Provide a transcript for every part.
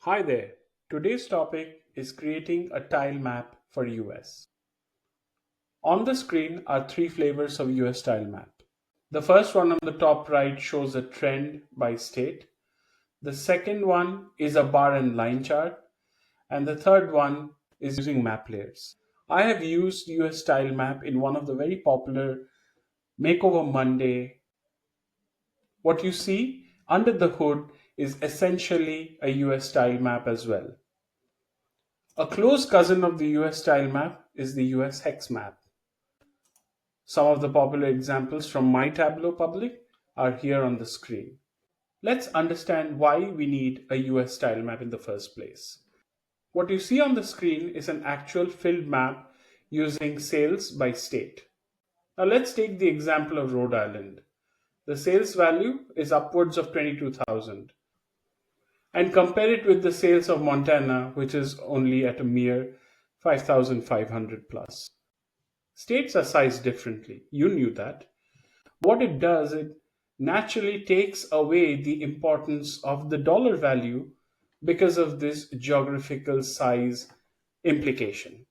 Hi there. Today's topic is creating a tile map for US. On the screen are three flavors of US tile map. The first one on the top right shows a trend by state. The second one is a bar and line chart. And the third one is using map layers. I have used US tile map in one of the very popular Makeover Monday. What you see under the hood is essentially a US tile map as well. A close cousin of the US style map is the US Hex Map. Some of the popular examples from my Tableau public are here on the screen. Let's understand why we need a US style map in the first place. What you see on the screen is an actual filled map using sales by state. Now let's take the example of Rhode Island. The sales value is upwards of 22,000 and compare it with the sales of Montana, which is only at a mere 5,500 plus. States are sized differently. You knew that. What it does, it naturally takes away the importance of the dollar value because of this geographical size implication.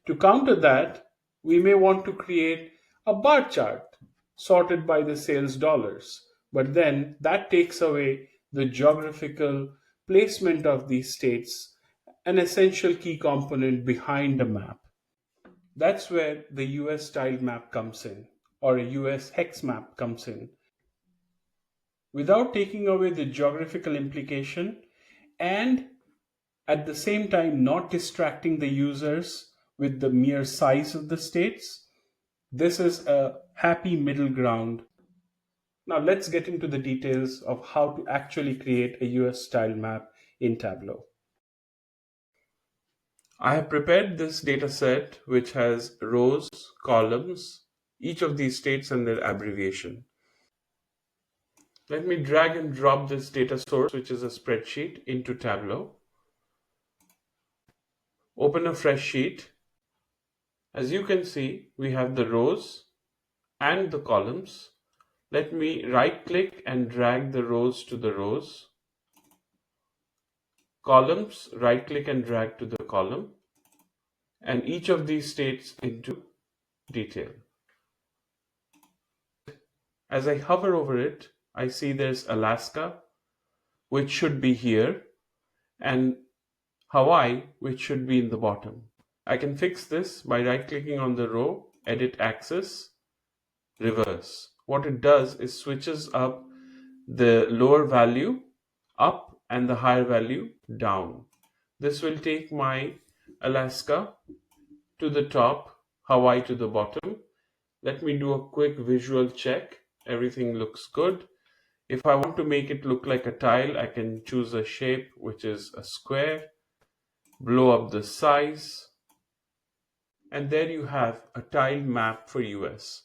To counter that, we may want to create a bar chart sorted by the sales dollars, but then that takes away the geographical placement of these states, an essential key component behind a map. That's where the US style map comes in, or a US hex map comes in. Without taking away the geographical implication and at the same time not distracting the users with the mere size of the states, this is a happy middle ground. Now let's get into the details of how to actually create a US style map in Tableau. I have prepared this data set which has rows, columns, each of these states and their abbreviation. Let me drag and drop this data source, which is a spreadsheet, into Tableau. Open a fresh sheet. As you can see, we have the rows and the columns. Let me right click and drag the rows to the rows. Columns, right click and drag to the column. And each of these states into detail. As I hover over it, I see there's Alaska, which should be here, and Hawaii, which should be in the bottom. I can fix this by right-clicking on the row, edit axis, reverse. What it does is switches up the lower value up and the higher value down. This will take my Alaska to the top, Hawaii to the bottom. Let me do a quick visual check. Everything looks good. If I want to make it look like a tile, I can choose a shape which is a square, blow up the size, and there you have a tile map for US.